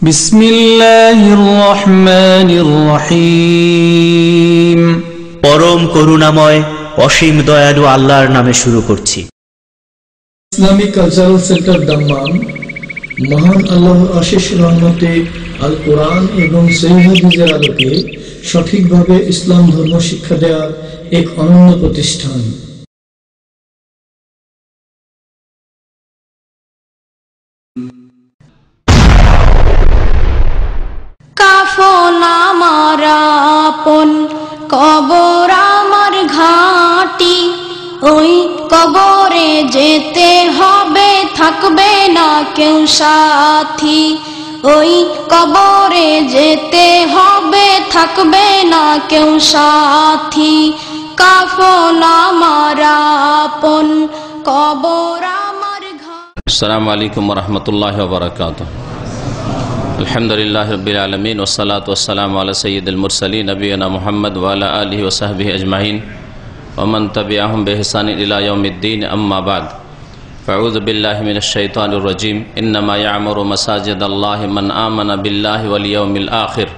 বিসমিল্লাহির রহমানির রহিম। পরম করুণাময় অসীম দয়ালু আল্লাহর নামে শুরু করছি। ইসলামিক কালচারাল সেন্টার দাম্মাম মহান আল্লাহর অশেষ রহমতে আল কোরআন এবং সহিহ হাদিসের আলোকে সঠিকভাবে ইসলাম ধর্ম শিক্ষা দেওয়ার এক অনন্য প্রতিষ্ঠান। কাফন আমার আপন, কবর আমার ঘাঁটি, ওই কবরে যেতে হবে, থাকবে না কেউ সাথী। ওই কবরে যেতে হবে, থাকবে না কেউ সাথী। কাফন আমার আপন, কবর আমার ঘাঁটি। আসসালামু আলাইকুম ওয়া রাহমাতুল্লাহি ওয়া বারাকাতুহু। আলহামদুলিল্লাহি রাব্বিল আলামিন ওয়াসসালাতু ওয়াসসালামু আলা সাইয়্যিদিল মুরসালিন নবিয়িনা মুহাম্মদ ওয়া আলা আলিহি ওয়া সাহবিহি আজমাইন ওয়া মান তাবিআহুম বিইহসানিন ইলা ইয়াউমিদ্দিন, আম্মা বা'দ। ফাউযু বিল্লাহি মিনাশ শাইতানির রাজীম। ইন্নামা ইয়া'মুরু মাসাজিদাল্লাহি মান আমানা বিল্লাহি ওয়াল ইয়াউমিল আখির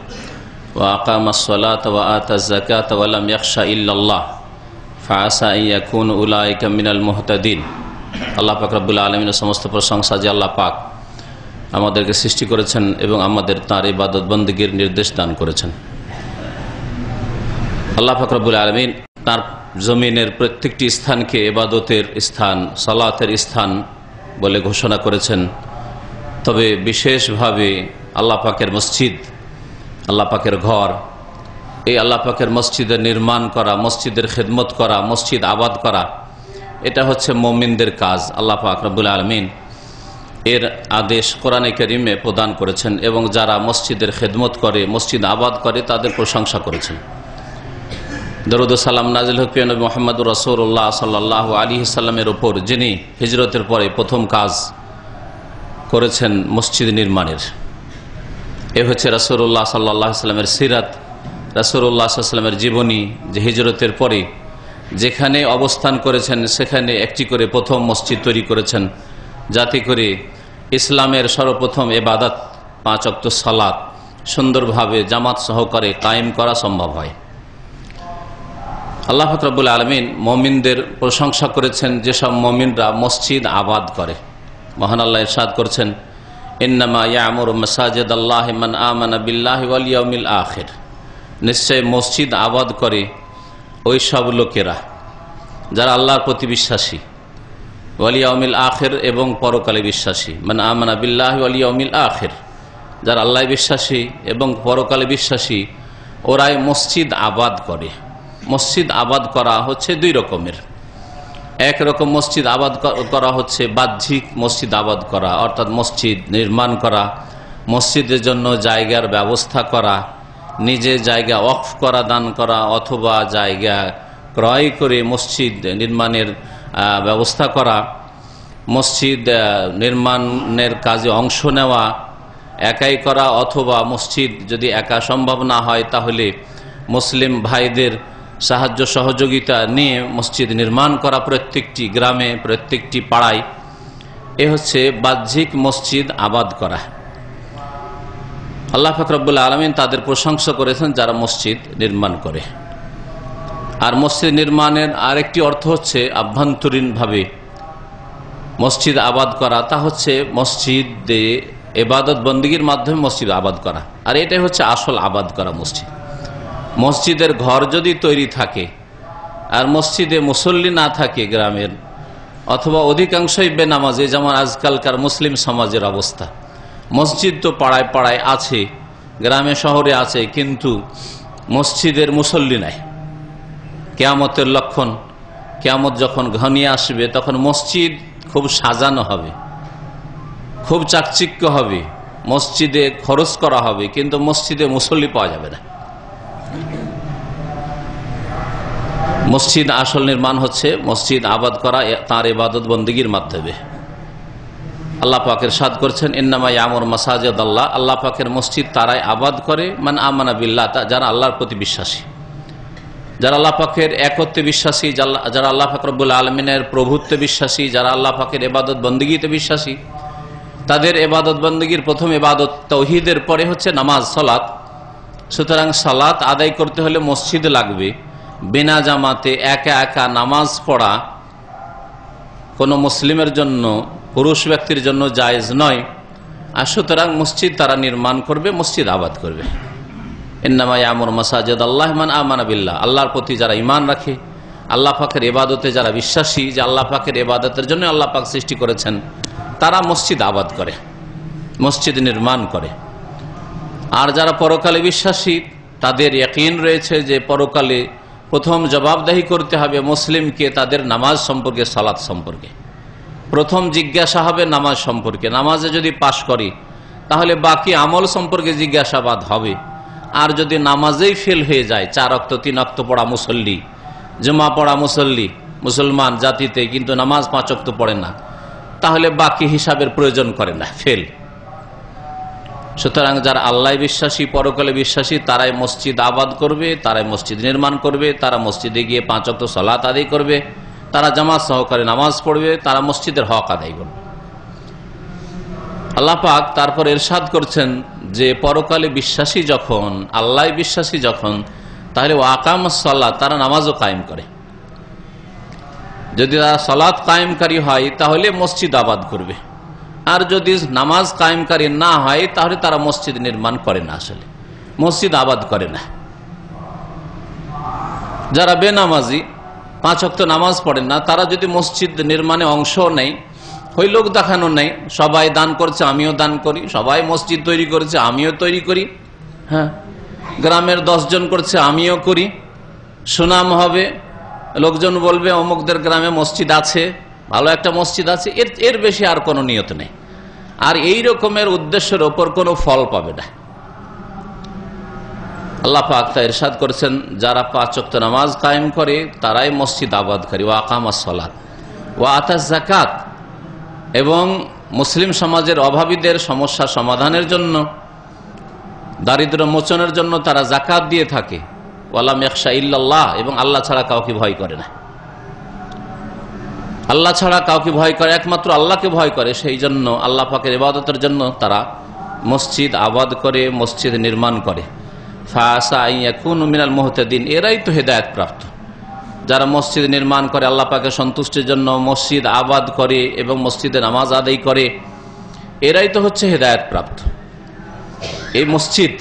ওয়া আকামাস সালাতা ওয়া আতাজ যাকাতা ওয়া লাম ইয়াখশা ইল্লাল্লাহ ফাআসা আন ইয়াকুনু উলাইকা মিনাল মুহতাদিন। আল্লাহ পাক রব্বুল আলামিনের সমস্ত প্রশংসা যে আল্লাহ পাক আমাদেরকে সৃষ্টি করেছেন এবং আমাদের তাঁর ইবাদত বন্দেগীর নির্দেশ দান করেছেন। আল্লাহ পাক রব্বুল আলামিন তাঁর জমিনের প্রত্যেকটি স্থানকে ইবাদতের স্থান, সালাতের স্থান বলে ঘোষণা করেছেন। তবে বিশেষভাবে আল্লাহ পাকের মসজিদ, আল্লাহ পাকের ঘর, এই আল্লাহ পাকের মসজিদের নির্মাণ করা, মসজিদের খেদমত করা, মসজিদ আবাদ করা, এটা হচ্ছে মুমিনদের কাজ। আল্লাহ পাক রব্বুল আলামিন এর আদেশ কোরআনে কারিমে প্রদান করেছেন এবং যারা মসজিদের খেদমত করে, মসজিদ আবাদ করে, তাদের প্রশংসা করেছেন। দরুদ ও সালাম নাজিল হোক প্রিয় নবী মুহাম্মদুর রাসূলুল্লাহ সাল্লাল্লাহু আলাইহি সাল্লামের ওপর, যিনি হিজরতের পরে প্রথম কাজ করেছেন মসজিদ নির্মাণের। এ হচ্ছে রাসূলুল্লাহ সাল্লাল্লাহু আলাইহি সাল্লামের সিরাত, রাসূলুল্লাহ সাল্লাল্লাহু আলাইহি সাল্লামের জীবনী, যে হিজরতের পরে যেখানে অবস্থান করেছেন সেখানে একটি করে প্রথম মসজিদ তৈরি করেছেন, যাতে করে ইসলামের সর্বপ্রথম ইবাদত 5 ওয়াক্ত সালাত সুন্দরভাবে জামাত সহকারে কায়েম করা সম্ভব হয়। আল্লাহ পাক রব্বুল আলামিন মুমিনদের প্রশংসা করেছেন যেসব মুমিনরা মসজিদ আবাদ করে। মহান আল্লাহ ইরশাদ করছেন, ইন্নামা ইয়া'মুরু মাসাজিদাল্লাহি মান আমানা বিল্লাহি ওয়াল ইয়াউমিল আখির। নিশ্চয় মসজিদ আবাদ করে ওই সব লোকেরা যারা আল্লাহর প্রতি বিশ্বাসী, ওয়াল ইয়াউমিল আখির এবং পরকালে বিশ্বাসী। মান আমানা বিল্লাহি ওয়াল ইয়াউমিল আখির, যারা আল্লাহ বিশ্বাসী এবং পরকালে বিশ্বাসী, ওরাই মসজিদ আবাদ করে। মসজিদ আবাদ করা হচ্ছে দুই রকমের। এক রকম মসজিদ আবাদ করা হচ্ছে বাহ্যিক মসজিদ আবাদ করা, অর্থাৎ মসজিদ নির্মাণ করা, মসজিদের জন্য জায়গার ব্যবস্থা করা, নিজে জায়গা ওয়াকফ করা, দান করা, অথবা জায়গা ক্রয় করে মসজিদ নির্মাণের ব্যবস্থা করা, মসজিদ নির্মাণের কাজে অংশ নেওয়া, একাই করা, অথবা মসজিদ যদি একা সম্ভব না হয় তাহলে মুসলিম ভাইদের সাহায্য সহযোগিতা নিয়ে মসজিদ নির্মাণ করা প্রত্যেকটি গ্রামে, প্রত্যেকটি পাড়ায়। এ হচ্ছে বাহ্যিক মসজিদ আবাদ করা। আল্লাহ পাক রব্বুল আলামিন তাদের প্রশংসা করেছেন যারা মসজিদ নির্মাণ করে। আর মসজিদ নির্মাণের আরেকটি অর্থ হচ্ছে আভ্যন্তরীণভাবে মসজিদ আবাদ করা, তা হচ্ছে মসজিদে ইবাদত বন্দেগীর মাধ্যমে মসজিদ আবাদ করা। আর এটাই হচ্ছে আসল আবাদ করা মসজিদ। মসজিদের ঘর যদি তৈরি থাকে আর মসজিদে মুসল্লি না থাকে গ্রামের, অথবা অধিকাংশই বেনামাজি, যেমন আজকালকার মুসলিম সমাজের অবস্থা। মসজিদ তো পাড়ায় পাড়ায় আছে, গ্রামে শহরে আছে, কিন্তু মসজিদের মুসল্লি নাই। কিয়ামতের লক্ষণ, কিয়ামত যখন ঘনিয়ে আসবে তখন মসজিদ খুব সাজানো হবে, খুব চাকচিক্য হবে, মসজিদে খরচ করা হবে, কিন্তু মসজিদে মুসল্লি পাওয়া যাবে না। মসজিদ আসল নির্মাণ হচ্ছে মসজিদ আবাদ করা তাঁর ইবাদত বন্দেগীর মাধ্যমে। আল্লাহ পাকের ইরশাদ করছেন, ইন্নামা ইয়া'মুরু মাসাজিদাল্লাহ, আল্লাহ পাকের মসজিদ তারাই আবাদ করে মান আমানা বিল্লাহ, যারা আল্লাহর প্রতি বিশ্বাসী, যারা আল্লাহ পাকের একত্বে বিশ্বাসী, যারা আল্লাহ পাক রব্বুল আলামিনের প্রভুত্বে বিশ্বাসী, যারা আল্লাহ পাকের ইবাদত বন্দেগীতে বিশ্বাসী, তাদের ইবাদত বندگির প্রথম ইবাদত তাওহীদের পরে হচ্ছে নামাজ সালাত। সুতরাং সালাত আদায় করতে হলে মসজিদ লাগবে। বিনা জামাতে একা একা নামাজ পড়া কোনো মুসলিমের জন্য, পুরুষ ব্যক্তির জন্য জায়েজ নয়। আর সুতরাং মসজিদ তারা নির্মাণ করবে, মসজিদ আবাদ করবে। ইন্নামা ইয়ামুরু মাসাজিদাল্লাহ মান আমানা বিল্লাহ, আল্লাহর প্রতি যারা ঈমান রাখে, আল্লাহ পাকের ইবাদতে যারা বিশ্বাসী, যে আল্লাহ পাকের ইবাদতের জন্য আল্লাহ পাক সৃষ্টি করেছেন, তারা মসজিদ আবাদ করে, মসজিদ নির্মাণ করে। আর যারা পরকালে বিশ্বাসী, তাদের ইয়াকিন রয়েছে যে পরকালে প্রথম জবাবদিহি করতে হবে মুসলিমকে তাদের নামাজ সম্পর্কে, সালাত সম্পর্কে। প্রথম জিজ্ঞাসা হবে নামাজ সম্পর্কে। নামাজে যদি পাশ করি তাহলে বাকি আমল সম্পর্কে জিজ্ঞাসাবাদ হবে। আর যদি নামাজেই ফেল হয়ে যায়, 4 ওয়াক্ত 3 ওয়াক্ত পড়া মুসল্লি, জুমা পড়া মুসল্লি মুসলমান জাতিতে, কিন্তু নামাজ 5 ওয়াক্ত পড়ে না, তাহলে বাকি হিসাবের প্রয়োজন করে না, ফেল। সুতরাং যারা আল্লাহ বিশ্বাসী, পরকালে বিশ্বাসী, তারাই মসজিদ আবাদ করবে, তারাই মসজিদ নির্মাণ করবে, তারা মসজিদে গিয়ে 5 ওয়াক্ত সালাত আদায় করবে, তারা জামাত সহকারে নামাজ পড়বে, তারা মসজিদের হক আদায় করবে। আল্লাহ পাক তারপর ইরশাদ করছেন যে পরকালে বিশ্বাসী যখন, আল্লাহ বিশ্বাসী যখন, তাহলে ওয়াকামাস সালাত, তারা নামাজও কায়েম করে। যদি তারা সালাত কায়েমকারী হয় তাহলে মসজিদ আবাদ করবে। আর যদি নামাজ কায়েমকারী না হয় তাহলে তারা মসজিদ নির্মাণ করে না, আসলে মসজিদ আবাদ করে না। যারা বেনামাজি, 5 ওয়াক্ত নামাজ পড়েন না, তারা যদি মসজিদ নির্মাণে অংশ নেই, ওই লোক দেখানো নেই, সবাই দান করছে আমিও দান করি, সবাই মসজিদ তৈরি করেছে আমিও তৈরি করি, হ্যাঁ, গ্রামের 10 জন করছে আমিও করি, সুনাম হবে, লোকজন বলবে অমুকদের গ্রামে মসজিদ আছে, ভালো একটা মসজিদ আছে, এর বেশি আর কোনো নিয়ত নেই। আর এই রকমের উদ্দেশ্যের ওপর কোনো ফল পাবে না। আল্লাহ পাক তা ইরশাদ করেছেন, যারা 5 ওয়াক্ত নামাজ কায়েম করে তারাই মসজিদ আবাদকারী। ওয়া আকামাস সালাত ওয়া আতাজ যাকাত, এবং মুসলিম সমাজের অভাবীদের সমস্যা সমাধানের জন্য, দারিদ্র মোচনের জন্য তারা যাকাত দিয়ে থাকে। ওয়ালাম ইয়াখশা ইল্লাল্লাহ, এবং আল্লাহ ছাড়া কাউকে ভয় করে না। আল্লাহ ছাড়া কাউকে ভয় করে, একমাত্র আল্লাহকে ভয় করে। সেই জন্য আল্লাহ পাকের ইবাদতের জন্য তারা মসজিদ আবাদ করে, মসজিদ নির্মাণ করে। ফাসা আন ইয়াকুনু মিনাল মুহতাদিন, এরাই তো হেদায়েত প্রাপ্ত। যারা মসজিদ নির্মাণ করে, আল্লাহ পাকের সন্তুষ্টির জন্য মসজিদ আবাদ করে এবং মসজিদে নামাজ আদায় করে, এরাই তো হচ্ছে হেদায়েত প্রাপ্ত। এই মসজিদ,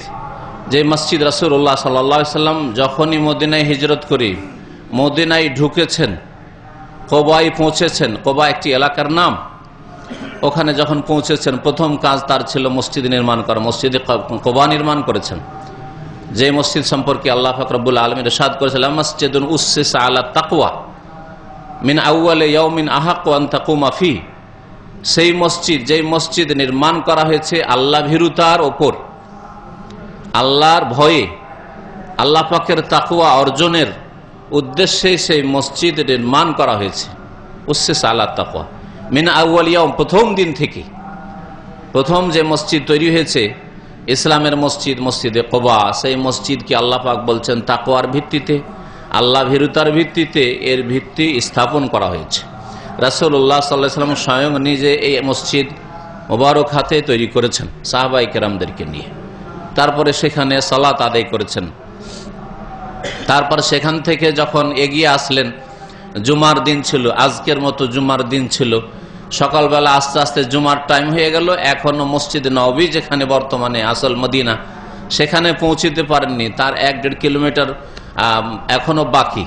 যে মসজিদ রাসূলুল্লাহ সাল্লাল্লাহু আলাইহি সাল্লাম যখনই মদিনায় হিজরত করে মদিনায় ঢুকেছেন, কোবায় পৌঁছেছেন, কোবা একটি এলাকার নাম, ওখানে যখন পৌঁছেছেন প্রথম কাজ তার ছিল মসজিদ নির্মাণ করা। মসজিদে কোবা নির্মাণ করেছেন, যে মসজিদ সম্পর্কে আল্লাহ পাক রব্বুল আলামিন ইরশাদ করেছেন, মসজিদুন উসসিসা আলা তাকওয়া মিন আউয়ালি ইয়াউমিন আহাক্কু আন তাকুমা ফি, সেই মসজিদ, যেই মসজিদ নির্মাণ করা হয়েছে আল্লাহ ভীরুতার ওপর, আল্লাহর ভয়ে, আল্লাহ পাকের তাকওয়া অর্জনের উদ্দেশ্যে সেই মসজিদ নির্মাণ করা হয়েছে। উসসিসা আলা তাকওয়া মিন আউয়াল ইয়াউম, প্রথম দিন থেকে, প্রথম যে মসজিদ তৈরি হয়েছে ইসলামের মসজিদ, মসজিদে কোবা, সেই মসজিদকে আল্লাহ পাক বলছেন তাকওয়ার ভিত্তিতে, আল্লাহ ভীরুতার ভিত্তিতে এর ভিত্তি স্থাপন করা হয়েছে। রাসূলুল্লাহ সাল্লাল্লাহু আলাইহি ওয়াসাল্লাম স্বয়ং নিজে এই মসজিদ মোবারক হাতে তৈরি করেছেন সাহাবায়ে কেরামদেরকে নিয়ে। তারপরে সেখানে সালাত আদায় করেছেন। তারপর সেখান থেকে যখন এগিয়ে আসলেন, জুমার দিন ছিল, আজকের মতো জুমার দিন ছিল, সকালবেলা আস্তে আস্তে জুমার টাইম হয়ে গেল। এখনো মসজিদ নববী, যেখানে বর্তমানে আসল মদিনা, সেখানে পৌঁছতে পারেননি, তার 1-1.5 কিলোমিটার এখনো বাকি।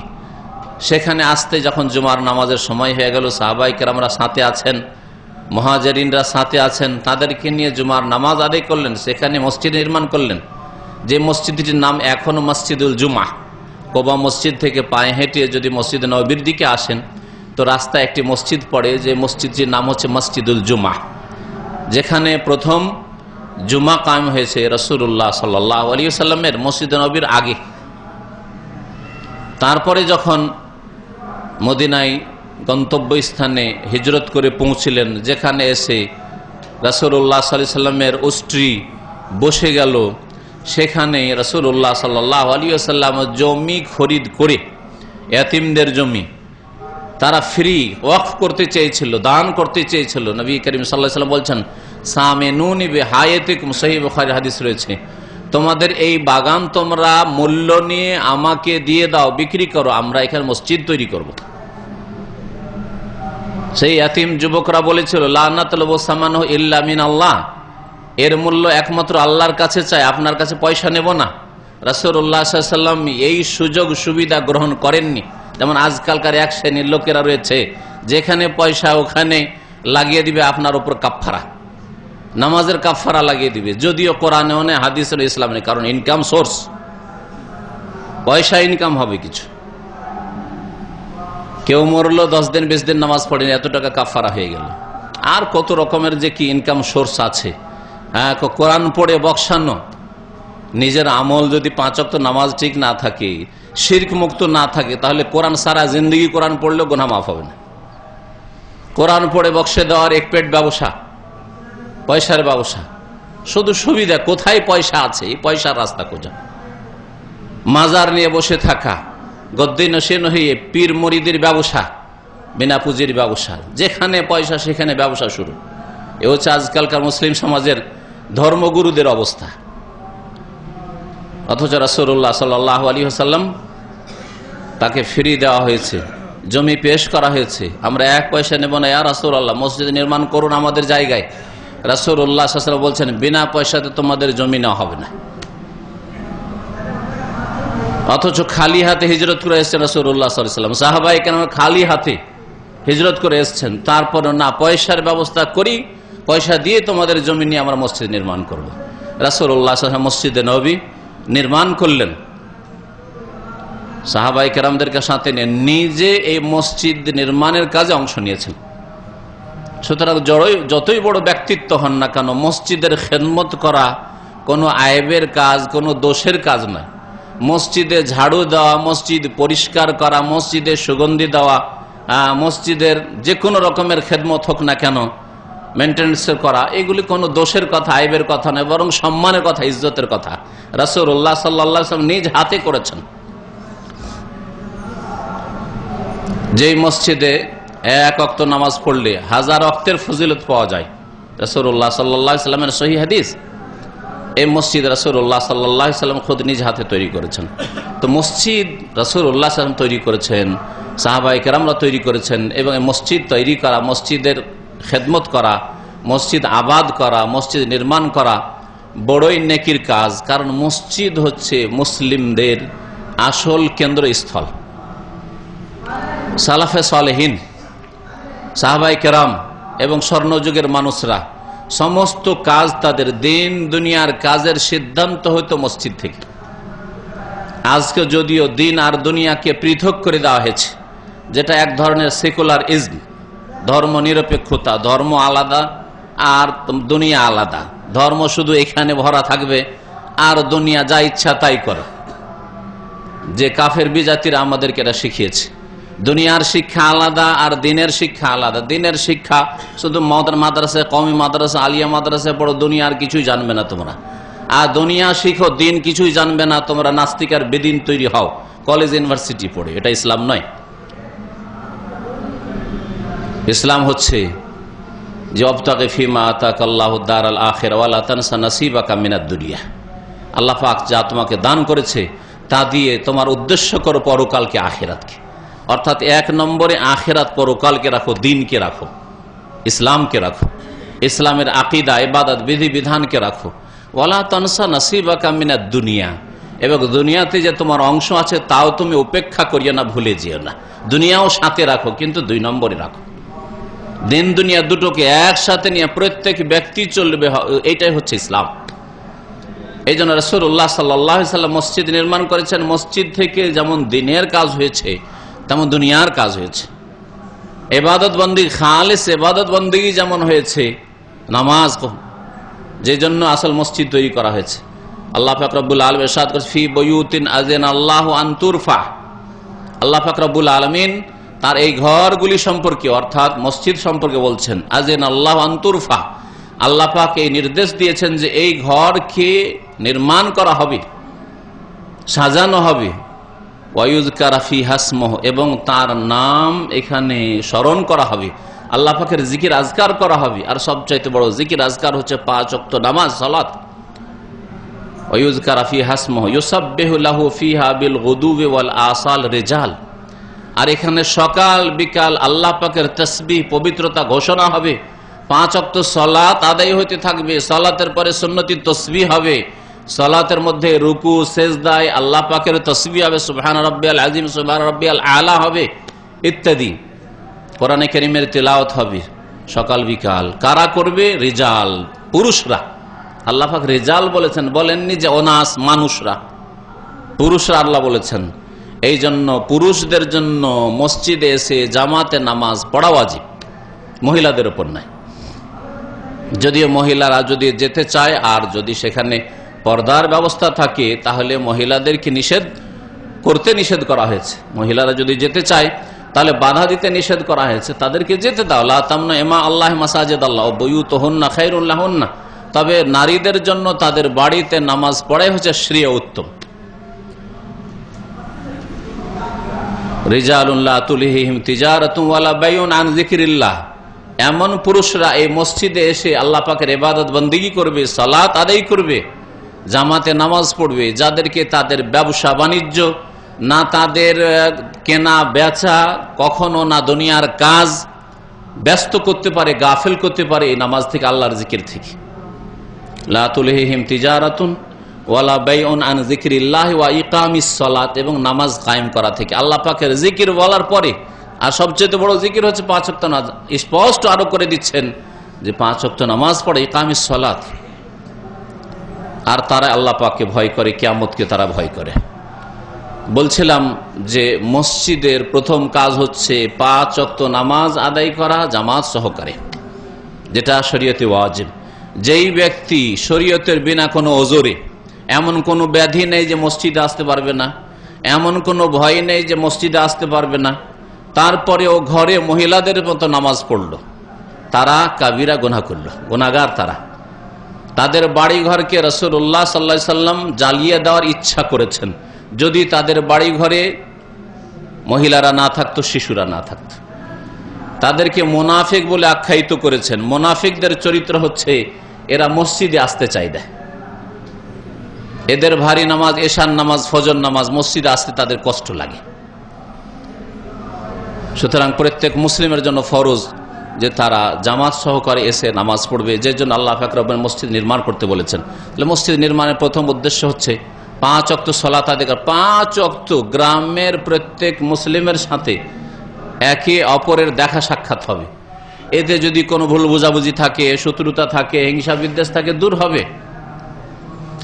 সেখানে আসতে যখন জুমার নামাজের সময় হয়ে গেল, সাহাবায়ে কেরামরা সাথে আছেন, মুহাজিরিনরা সাথে আছেন, তাদেরকে নিয়ে জুমার নামাজ আদায় করলেন। সেখানে মসজিদ নির্মাণ করলেন, যে মসজিদটির নাম এখনো মসজিদুল জুমা। কোবা মসজিদ থেকে পায়ে হেঁটে যদি মসজিদ নববীর দিকে আসেন তো রাস্তায় একটি মসজিদ পড়ে, যে মসজিদটির নাম হচ্ছে মসজিদুল জুমা, যেখানে প্রথম জুমা কায়েম হয়েছে রাসূলুল্লাহ সাল্লাল্লাহু আলাইহি ওয়াসাল্লামের মসজিদ নববীর আগে। তারপরে যখন মদিনায় গন্তব্যস্থানে হিজরত করে পৌঁছলেন, যেখানে এসে রাসূলুল্লাহ সাল্লাল্লাহু আলাইহি ওয়াসাল্লামের উষ্ট্রি বসে গেল, সেখানে রাসূলুল্লাহ সাল্লাল্লাহু আলাইহি ওয়াসাল্লাম জমি খরিদ করে, ইয়াতীমদের জমি তারা ফ্রি ওয়াকফ করতে চেয়েছিল, দান করতে চেয়েছিল। নবী করিম সাল্লাল্লাহু আলাইহি ওয়াসাল্লাম বলছেন, সামেনুনি বিহায়াতিকুম, সহিহ বুখারী হাদিস রয়েছে, তোমাদের এই বাগান তোমরা মূল্য নিয়ে আমাকে দিয়ে দাও, বিক্রি করো, আমরা এখানে মসজিদ তৈরি করব। সেই ইয়াতীম যুবকরা বলেছিল লা নাতলুবু সামানহু ইল্লা মিন আল্লাহ, এর মূল্য একমাত্র আল্লাহর কাছে চাই, আপনার কাছে পয়সা নেব না। রাসূলুল্লাহ সাল্লাল্লাহু আলাইহি ওয়াসাল্লাম এই সুযোগ সুবিধা গ্রহণ করেননি। যেমন আজকালকার এক শ্রেণীর লোকেরা রয়েছে, যেখানে পয়সা ওখানে লাগিয়ে দিবে আপনার উপর কাফফারা, নামাজের কাফফারা লাগিয়ে দিবে, যদিও কোরআনেও নেই, হাদিসের ইসলাম নেই, কারণ ইনকাম সোর্স, পয়সা ইনকাম হবে কিছু। কেউ মরলো 10 দিন 20 দিন নামাজ পড়েনি, এত টাকা কাফফারা হয়ে গেল। আর কত রকমের যে কি ইনকাম সোর্স আছে। হ্যাঁ, কোরআন পড়ে বকশানো, নিজের আমল যদি 5 ওয়াক্ত নামাজ ঠিক না থাকে, শিরক মুক্ত না থাকে, তাহলে কোরআন সারা জিন্দগি কোরআন পড়লেও গুনাহ মাফ হবে না। কোরআন পড়ে বক্সে দেওয়ার এক পেট ব্যবসা, পয়সার ব্যবসা, শুধু সুবিধা, কোথায় পয়সা আছে, এই পয়সার রাস্তা খোঁজা। মাজার নিয়ে বসে থাকা, গদ্দি নসীন হয়ে পীর মুরিদের ব্যবসা, বিনা পুঁজির ব্যবসা, যেখানে পয়সা সেখানে ব্যবসা শুরু। এ হচ্ছে আজকালকার মুসলিম সমাজের ধর্মগুরুদের অবস্থা। অথচ রাসূলুল্লাহ সাল্লাল্লাহু আলাইহি ওয়াসাল্লাম তাকে ফ্রি দেওয়া হয়েছে, জমি পেশ করা হয়েছে, আমরা 1 পয়সা নেব না ইয়া রাসূলুল্লাহ, মসজিদ নির্মাণ করুন আমাদের জায়গায়। রাসূলুল্লাহ সাল্লাল্লাহু আলাইহি ওয়াসাল্লাম বলছেন বিনা পয়সাতে তোমাদের জমি নেওয়া হবে না। অথচ খালি হাতে হিজরত করে এসেছেন রাসূলুল্লাহ সাল্লাল্লাহু আলাইহি ওয়াসাল্লাম, সাহাবায়ে কেরাম খালি হাতে হিজরত করে এসেছেন, তারপরে না পয়সার ব্যবস্থা করি, পয়সা দিয়ে তোমাদের জমি নিয়ে আমরা মসজিদ নির্মাণ করব। রাসূলুল্লাহ সাল্লাল্লাহু আলাইহি ওয়াসাল্লাম মসজিদে নববী নির্মাণ করলেন, সাহাবায়ে কেরামদেরকে সাথে নিয়ে নিজে এই মসজিদ নির্মাণের কাজে অংশ নিয়েছেন। সুতরাং যতই বড় ব্যক্তিত্ব হন না কেন, মসজিদের খেদমত করা কোনো আয়েবের কাজ, কোনো দোষের কাজ নয়। মসজিদে ঝাড়ু দেওয়া, মসজিদ পরিষ্কার করা, মসজিদে সুগন্ধি দেওয়া, মসজিদের যে কোনো রকমের খেদমত হোক না কেন, মেনটেন্যান্স করা, এগুলি কোনো দোষের কথা, আইবের কথা নয়, বরং সম্মানের কথা, ইজ্জতের কথা। রাসূলুল্লাহ সাল্লাল্লাহু আলাইহি ওয়াসাল্লাম নিজ হাতে করেছেন। যেই মসজিদে 1 ওয়াক্ত নামাজ পড়লে 1000 ওয়াক্তের ফজিলত পাওয়া যায়, রাসূলুল্লাহ সাল্লাল্লাহু আলাইহি ওয়াসাল্লামের সহিহ হাদিস। এই মসজিদ রাসূলুল্লাহ সাল্লাল্লাহু আলাইহি ওয়াসাল্লাম খুদ নিজ হাতে তৈরি করেছেন। তো মসজিদ রাসূলুল্লাহ সাল্লাল্লাহু আলাইহি ওয়াসাল্লাম তৈরি করেছেন, সাহাবায়ে কেরামরা তৈরি করেছেন, এবং এই মসজিদ তৈরি করা, মসজিদের খেদমত করা, মসজিদ আবাদ করা, মসজিদ নির্মাণ করা বড়ই নেকির কাজ। কারণ মসজিদ হচ্ছে মুসলিমদের আসল কেন্দ্রস্থল। সালাফে সালেহিন, সাহাবায়ে কেরাম এবং স্বর্ণযুগের মানুষরা সমস্ত কাজ, তাদের দিন দুনিয়ার কাজের সিদ্ধান্ত হতো মসজিদ থেকে। আজকে যদিও দিন আর দুনিয়াকে পৃথক করে দেওয়া হয়েছে, যেটা এক ধরনের সেকুলার ইজম, ধর্ম নিরপেক্ষতা, ধর্ম আলাদা আর দুনিয়া আলাদা, ধর্ম শুধু এখানে ভরা থাকবে আর দুনিয়া যা ইচ্ছা তাই করে, যে কাফের বিজাতিরা আমাদেরকে এটা শিখিয়েছে। দুনিয়ার শিক্ষা আলাদা আর দিনের শিক্ষা আলাদা। দিনের শিক্ষা শুধু মাদ্রাসা, কওমি মাদ্রাসা, আলিয়া মাদ্রাসা পড়ো, দুনিয়ার কিছুই জানবে না তোমরা। আর দুনিয়া শিখো, দিন কিছুই জানবে না তোমরা, নাস্তিক আর বেদিন তৈরি হও কলেজ ইউনিভার্সিটি পড়ে। এটা ইসলাম নয়। ইসলাম হচ্ছে যে অবতাগি ফিমা আতাকাল্লাহু দারাল আখিরা ওয়ালা তানসা নাসিবাকা মিনাদ দুনিয়া। আল্লাহ পাক যা তোমাকে দান করেছে তা দিয়ে তোমার উদ্দেশ্য করো পরকালকে, আখিরাতকে। অর্থাৎ 1 নম্বরে আখিরাত, পরকালকে রাখো, দিনকে রাখো, ইসলামকে রাখো, ইসলামের আকীদা, ইবাদত, বিধি বিধানকে রাখো। ওয়ালা তানসা নাসিবাকা মিনাদ দুনিয়া, এবং দুনিয়াতে যে তোমার অংশ আছে তাও তুমি উপেক্ষা করিও না, ভুলে যেও না। দুনিয়াও সাথে রাখো, কিন্তু 2 নম্বরে রাখো। দিন দুনিয়া দুটোকে একসাথে নিয়ে প্রত্যেক ব্যক্তি চলবে, এইটাই হচ্ছে ইসলাম। এই জন্য রাসূলুল্লাহ সাল্লাল্লাহু আলাইহি ওয়াসাল্লাম মসজিদ নির্মাণ করেছেন। মসজিদ থেকে যেমন দিনের কাজ হয়েছে তেমন দুনিয়ার কাজ হয়েছে। ইবাদত বন্দেগী, খালিস ইবাদত বন্দেগী যেমন হয়েছে, নামাজ, যে জন্য আসল মসজিদ তৈরি করা হয়েছে। আল্লাহ পাক রব্বুল আলামিন ইরশাদ করেছেন, ফি বুয়ুতিন আযিনাল্লাহু আন তুরফা। আল্লাহ পাক রব্বুল আলামিন তার এই ঘরগুলি সম্পর্কে, অর্থাৎ মসজিদ সম্পর্কে বলছেন, আযিনাল্লাহু আন তুরফা। আল্লাহ পাক এই নির্দেশ দিয়েছেন যে এই ঘরকে নির্মাণ করা হবে, সাজানো হবে, ওয়ায়ুযকারা ফিহা ইসমুহু, এবং তার নাম এখানে স্মরণ করা হবে। আল্লাহ পাকের জিকির আজকার করা হবে। আর সবচাইতে বড় জিকির আজকার হচ্ছে 5 ওয়াক্ত নামাজ, সালাত। ওয়ায়ুযকারা ফিহা ইসমুহু ইউসাব্বিহু লাহু ফিহা বিল গুদুবি ওয়াল আসাল রিজাল। আর এখানে সকাল বিকাল আল্লাহ পাকের তাসবিহ, পবিত্রতা ঘোষণা হবে। 5 ওয়াক্ত সালাত আদায় হতে থাকবে, সালাতের পরে সুন্নতি তাসবিহ হবে, সালাতের মধ্যে রুকু সেজদায় আল্লাহ পাকের তাসবিহ হবে, সুবহান রাব্বিয়াল আযীম, সুবহান রাব্বিয়াল আলা হবে ইত্যাদি। কোরআনে কারীমের তিলাওয়াত হবে সকাল বিকাল। কারা করবে? রিজাল, পুরুষরা। আল্লাহ পাক রিজাল বলেছেন, বলেননি যে অনাস, মানুষরা, পুরুষরা আল্লাহ বলেছেন। এই জন্য পুরুষদের জন্য মসজিদে এসে জামাতে নামাজ পড়া ওয়াজিব, মহিলাদের উপর নাই। যদিও মহিলারা যদি যেতে চায় আর যদি সেখানে পর্দার ব্যবস্থা থাকে তাহলে মহিলাদেরকে নিষেধ করা হয়েছে। মহিলারা যদি যেতে চায় তাহলে বাধা দিতে নিষেধ করা হয়েছে, তাদেরকে যেতে দাও। লা তামনা ইমা আল্লাহ মাসাজিদ আল্লাহ বুয়ুতুহুন্না খায়রুল লাহুন্না। তবে নারীদের জন্য তাদের বাড়িতে নামাজ পড়াই হচ্ছে শ্রেয়, উত্তম। রিজালুন লা তুলহিহিম তিজারাতুন ওয়ালা বাইউন আন যিকরিল্লাহ। এমন পুরুষরা এই মসজিদে এসে আল্লাহ পাকের ইবাদত বন্দেগী করবে, সালাত আদায় করবে, জামাতে নামাজ পড়বে, যাদেরকে তাদের ব্যবসা বাণিজ্য না, তাদের কেনা বেচা, কখনো না দুনিয়ার কাজ ব্যস্ত করতে পারে, গাফেল করতে পারে এই নামাজ থেকে, আল্লাহর জিকির থেকে। লা তুলহিহিম তিজারাতুন ওয়ালা বাইউন আন যিকরিল্লাহি ওয়া ইকামিস সালাত, এবং নামাজ কায়েম করা থেকে। আল্লাহ পাকের জিকির বলার পরে আর সবচেয়ে বড় জিকির হচ্ছে 5 ওয়াক্ত নামাজ। স্পষ্ট আরো করে দিচ্ছেন যে 5 ওয়াক্ত নামাজ পড়ে, ইকামিস সালাত। আর তারা আল্লাহ পাককে ভয় করে, কিয়ামতকে তারা ভয় করে। বলছিলাম যে মসজিদের প্রথম কাজ হচ্ছে 5 ওয়াক্ত নামাজ আদায় করা জামাত সহকারে, যেটা শরীয়তে ওয়াজিব। যেই ব্যক্তি শরীয়তের বিনা কোনো ওজরে, এমন কোনো ব্যাধি নেই যে মসজিদে আসতে পারবে না, এমন কোনো ভয় নেই যে মসজিদে আসতে পারবে না, তারপরে ও ঘরে মহিলাদের মতো নামাজ পড়লো, তারা কাবিরা গুনাহ করলো, গুনাহগার তারা। তাদের বাড়ি ঘরকে রাসূলুল্লাহ সাল্লাল্লাহু আলাইহি সাল্লাম জ্বালিয়ে দেওয়ার ইচ্ছা করেছেন যদি তাদের বাড়ি ঘরে মহিলারা না থাকতো, শিশুরা না থাকতো। তাদেরকে মুনাফিক বলে আখ্যায়িত করেছেন। মুনাফিকদের চরিত্র হচ্ছে এরা মসজিদে আসতে চায় না, এদের ভারী নামাজ, এশার নামাজ, ফজর নামাজ, মসজিদে আসতে তাদের কষ্ট লাগে। সুতরাং প্রত্যেক মুসলিমের জন্য ফরজ যে তারা জামাত সহকারে এসে নামাজ পড়বে, যে জন্য আল্লাহ পাক রব্বুল মসজিদ নির্মাণ করতে বলেছেন। তাহলে মসজিদ নির্মাণের প্রথম উদ্দেশ্য হচ্ছে 5 ওয়াক্ত সালাত আদায় করা। 5 ওয়াক্ত গ্রামের প্রত্যেক মুসলিমের সাথে একে অপরের দেখা সাক্ষাৎ হবে। এতে যদি কোনো ভুল বোঝাবুঝি থাকে, শত্রুতা থাকে, হিংসা বিদ্বেষ থাকে, দূর হবে।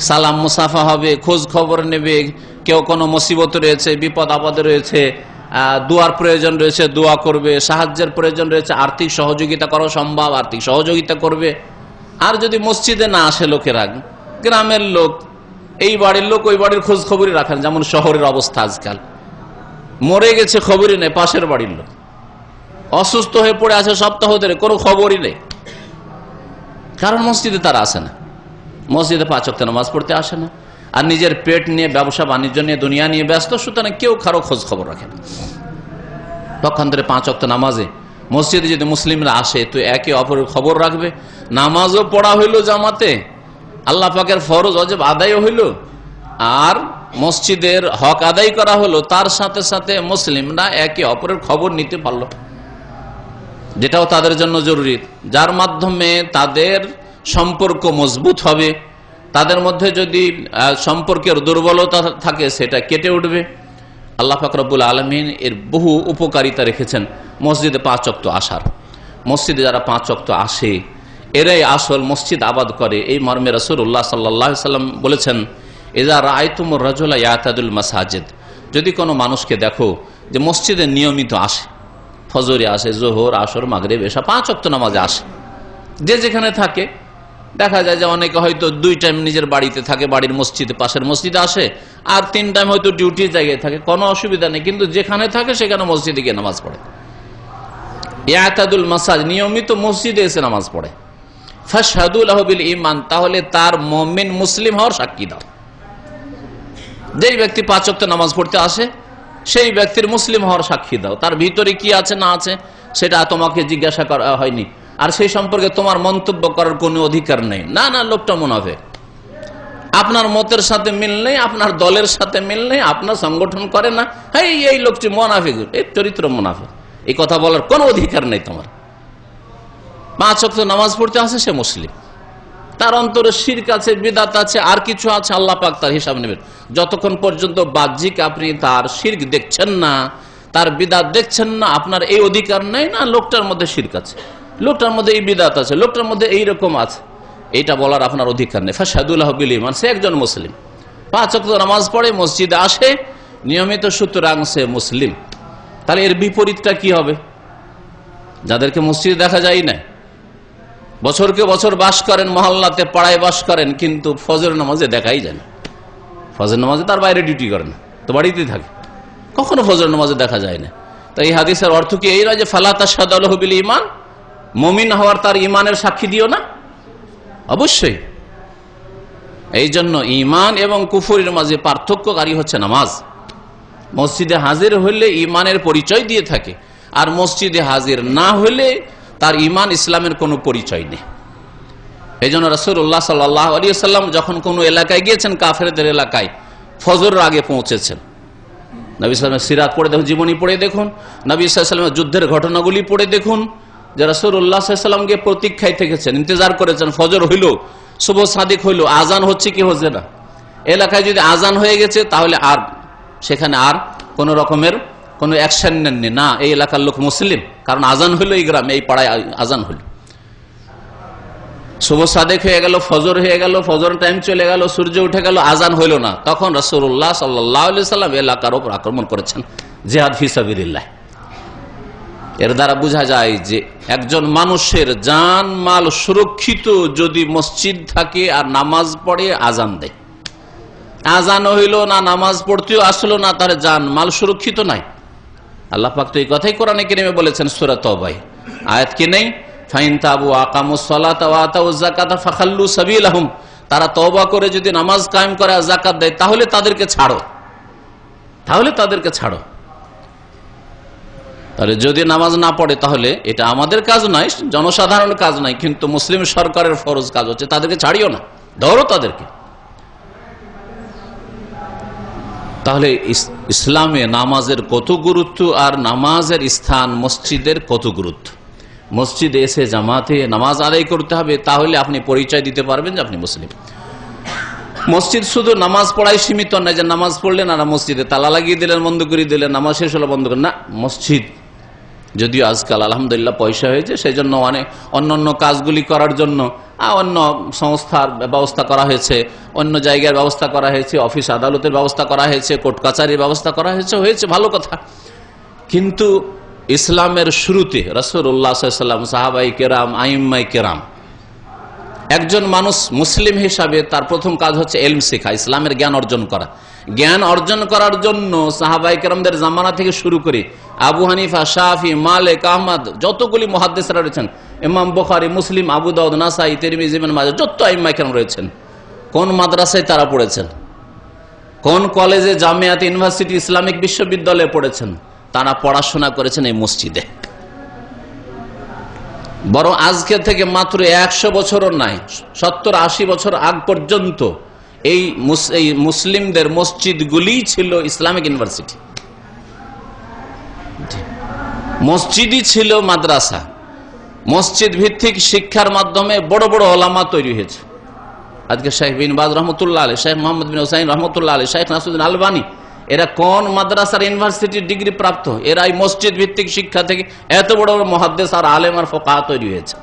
সালাম মুসাফা হবে, খোঁজ খবর নেবে, কেউ কোনো মুসিবত রয়েছে, বিপদ আপদে রয়েছে, দোয়ার প্রয়োজন রয়েছে, দোয়া করবে, সাহায্যের প্রয়োজন রয়েছে, আর্থিক সহযোগিতা করা সম্ভব, আর্থিক সহযোগিতা করবে। আর যদি মসজিদে না আসে লোকেরা, গ্রামের লোক, এই বাড়ির লোক ওই বাড়ির খোঁজ খবরই রাখেন। যেমন শহরের অবস্থা, আজকাল মরে গেছে খবরই নেই, পাশের বাড়ির লোক অসুস্থ হয়ে পড়ে আছে সপ্তাহ ধরে, কোনো খবরই নেই, কারণ মসজিদে তারা আসে না, মসজিদে 5 ওয়াক্ত নামাজ পড়তে আসে না, আর নিজের পেট নিয়ে, ব্যবসা বাণিজ্য নিয়ে, দুনিয়া নিয়ে ব্যস্ত। সুতরাং কেউ কারো খোঁজ খবর রাখে না। পক্ষান্তরে 5 ওয়াক্ত নামাজে মসজিদে যদি মুসলিমরা আসে তো একে অপরের খবর রাখবে, নামাজও পড়া হইল জামাতে, আল্লাহ পাকের ফরজ ওয়াজিব আদায় হইল, আর মসজিদের হক আদায় করা হলো, তার সাথে সাথে মুসলিমরা একে অপরের খবর নিতে পারলো, যেটাও তাদের জন্য জরুরি, যার মাধ্যমে তাদের সম্পর্ক মজবুত হবে। তাদের মধ্যে যদি সম্পর্কের দুর্বলতা থাকে সেটা কেটে উঠবে। আল্লাহ পাক রব্বুল আলামিন এর বহু উপকারিতা রেখেছেন মসজিদে 5 ওয়াক্ত আসার। মসজিদে যারা 5 ওয়াক্ত আসে এরাই আসল মসজিদ আবাদ করে, এই মর্মে রাসূলুল্লাহ সাল্লাল্লাহু আলাইহি সাল্লাম বলেছেন, ইযা রাআইতুমুর রাজুলা ইয়াতাদুল মাসাজিদ, যদি কোনো মানুষকে দেখো যে মসজিদে নিয়মিত আসে, ফজরে আসে, যোহর, আসর, মাগরিব, এশা 5 ওয়াক্ত নামাজে আসে, যে যেখানে থাকে, দেখা যায় যে অনেকে হয়তো 2 টাইম নিজের বাড়িতে থাকে, বাড়ির মসজিদে, পাশের মসজিদে আসে, আর 3 টাইম হয়তো ডিউটির জায়গায় থাকে, কোনো অসুবিধা নেই, কিন্তু যেখানে থাকে সেখানে মসজিদে গিয়ে নামাজ পড়ে। ইয়াতাদুল মাসাজিদ, নিয়মিত মসজিদে এসে নামাজ পড়ে। ফাশহাদু লাহু বিল ঈমান, তাহলে তার মুমিন মুসলিম হওয়ার সাক্ষী দাও। যেই ব্যক্তি 5 ওয়াক্ত নামাজ পড়তে আসে সেই ব্যক্তির মুসলিম হওয়ার সাক্ষী দাও। তার ভিতরে কি আছে না আছে সেটা তোমাকে জিজ্ঞাসা করা হয়নি, আর সেই সম্পর্কে তোমার মন্তব্য করার কোনো অধিকার নেই। না না, লোকটা মুনাফিক, আপনার মতের সাথে মিল নেই, আপনার দলের সাথে মিল নেই, আপনার সংগঠন করে না, এই লোকটি মুনাফিক, এই চরিত্র মুনাফিক, এই কথা বলার কোনো অধিকার নেই তোমার। 5 ওয়াক্ত নামাজ পড়তে আসে সে মুসলিম, তার অন্তরে শিরক আছে, বিদআত আছে, আর কিছু আছে, আল্লাহ পাক তার হিসাব নেবেন। যতক্ষণ পর্যন্ত বাহ্যিক আপনি তার শিরক দেখছেন না, তার বিদআত দেখছেন না, আপনার এই অধিকার নেই না লোকটার মধ্যে শিরক আছে, লোকটার মধ্যে এই বিদআত আছে, লোকটার মধ্যে এইরকম আছে, এইটা বলার আপনার অধিকার নেই। ফাশহাদুল্লাহু বিল ঈমান, সে একজন মুসলিম, 5 ওয়াক্ত নামাজ পড়ে, মসজিদে আসে নিয়মিত, সুতরাং সে মুসলিম। তাহলে এর বিপরীতটা কি হবে? যাদেরকে মসজিদে দেখা যায় না, বছরকে বছর বাস করেন, মহল্লাতে পাড়ায় বাস করেন, কিন্তু ফজর নামাজে দেখাই যায় না। ফজর নামাজে তার বাইরে ডিউটি করেন, তো বাড়িতেই থাকে, কখনো ফজর নামাজে দেখা যায় না। তাই এই হাদিসের অর্থ কি এই নয় যে ফালা তাশহাদু লাহু বিল ঈমান, মুমিন হওয়ার তার ঈমানের সাক্ষী দিও না? অবশ্যই। এই জন্য ঈমান এবং কুফরের মাঝে পার্থক্যকারী হচ্ছে নামাজ। মসজিদে হাজির হলে ঈমানের পরিচয় দিয়ে থাকে, আর মসজিদে হাজির না হলে তার ঈমান ইসলামের কোনো পরিচয় নেই। এই জন্য রাসূলুল্লাহ সাল্লাল্লাহু আলাইহি ওয়াসাল্লাম যখন কোনো এলাকায় গিয়েছেন, কাফেরদের এলাকায়, ফজরের আগে পৌঁছেছেন, নবী সাল্লাল্লাহু আলাইহি ওয়াসাল্লামের সিরাত পড়ে দেখুন, জীবনী পড়ে দেখুন, নবী সাল্লাল্লাহু আলাইহি ওয়াসাল্লামের যুদ্ধের ঘটনাগুলি পড়ে দেখুন, যে রাসূলুল্লাহ সাল্লাল্লাহু আলাইহি ওয়াসাল্লামকে প্রতীক্ষায় থেকেছেন, ইন্তজার করেছেন, ফজর হইল, সুবহ সাদিক হইল, আজান হচ্ছে কি হচ্ছে না। এলাকায় যদি আজান হয়ে গেছে তাহলে আর সেখানে আর কোন রকমের কোনো অ্যাকশন নেননি, না এই এলাকার লোক মুসলিম, কারণ আজান হইল, এই গ্রামে এই পাড়ায় আজান হইল, সুবহ সাদেক হয়ে গেল, ফজর হয়ে গেল, ফজর টাইম চলে গেল, সূর্য উঠে গেল, আজান হইল না, তখন রাসূলুল্লাহ সাল্লাল্লাহু আলাইহি ওয়াসাল্লাম এলাকার উপর আক্রমণ করেছেন, জিহাদ ফি সাবিলিল্লাহ। এর দ্বারা বোঝা যায় যে একজন মানুষের জান মাল সুরক্ষিত যদি মসজিদ থাকে আর নামাজ পড়ে, আজান দেয়, আজান হইল না, নামাজ পড়তেও আসলো না, তার জান মাল সুরক্ষিত নাই। আল্লাহ পাক তো এই কথাই কোরআনে কারীমে বলেছেন সূরা তাওবায়, আয়াত কি নেই? ফাইন তাবু আকামুস সালাতা ওয়া আতাউজ যাকাতা ফাখাল্লু সাবিলাহুম, তারা তওবা করে যদি নামাজ কায়েম করে আর যাকাত দেয়, তাহলে তাদেরকে ছাড়ো, তাহলে তাদেরকে ছাড়ো। তাহলে যদি নামাজ না পড়ে তাহলে এটা আমাদের কাজ নয়, জনসাধারণের কাজ নয়, কিন্তু মুসলিম সরকারের ফরজ কাজ হচ্ছে তাদেরকে ছাড়িও না, ধরো তাদেরকে। তাহলে ইসলামে নামাজের কত গুরুত্ব, আর নামাজের স্থান মসজিদের কত গুরুত্ব। মসজিদে এসে জামাতে নামাজ আদায় করতে হবে, তাহলে আপনি পরিচয় দিতে পারবেন যে আপনি মুসলিম। মসজিদ শুধু নামাজ পড়াই সীমিত নয়, যে নামাজ পড়লেন আর মসজিদে তালা লাগিয়ে দিলেন, বন্ধ করে দিলেন, নামাজ শেষ হলো বন্ধ করেন না। মসজিদ যদিও আজকাল আলহামদুলিল্লাহ পয়সা হয়েছে, সেই জন্য অনেক অন্য কাজগুলি করার জন্য অন্য সংস্থার ব্যবস্থা করা হয়েছে, অন্য জায়গার ব্যবস্থা করা হয়েছে, অফিস আদালতের ব্যবস্থা করা হয়েছে, কোর্ট কাছারির ব্যবস্থা করা হয়েছে, ভালো কথা। কিন্তু ইসলামের শুরুতে রাসূলুল্লাহ সাল্লাল্লাহু আলাইহি ওয়াসাল্লাম, সাহাবায়ে কেরাম, আইম্মায়ে কেরাম, একজন মানুষ মুসলিম হিসাবে তার প্রথম কাজ হচ্ছে ইলম শেখা, ইসলামের জ্ঞান অর্জন করা। জ্ঞান অর্জন করার জন্য সাহাবায়ে কেরামদের জামানা থেকে শুরু করে আবু হানিফা, শাফি, মালিক, আহমদ, যতগুলি মুহাদ্দিসরা রয়েছেন, ইমাম বুখারী, মুসলিম, আবু দাউদ, নাসাই, তিরমিজি, ইবনে মাজাহ, যত আইম্মায়ে কেরাম রয়েছেন, কোন মাদ্রাসায় তারা পড়েছেন, কোন কলেজে, জামিয়াতে, ইউনিভার্সিটি, ইসলামিক বিশ্ববিদ্যালয়ে পড়েছেন? তারা পড়াশোনা করেছেন এই মসজিদে। বরং আজকে থেকে মাত্র 100 বছরও নাই, 70-80 বছর আগ পর্যন্ত এই মুসলিমদের মসজিদগুলি ছিল ইসলামিক ইউনিভার্সিটি, মসজিদই ছিল মাদ্রাসা। মসজিদ ভিত্তিক শিক্ষার মাধ্যমে বড় বড় ওলামা তৈরি হয়েছে। আজকে শেখ বিন বাজ রহমতুল্লাহ আলাইহি, শেখ মোহাম্মদ বিন হুসাইন রহমতুল্লাহ আলাইহি, শেখ নাসিরুদ্দিন আলবানী, এরা কোন মাদ্রাসার ইউনিভার্সিটির ডিগ্রি প্রাপ্ত? এরা এই মসজিদ ভিত্তিক শিক্ষা থেকে এত বড় বড় মুহাদ্দিস আর আলেম আর ফুকাহা তৈরি হয়েছে।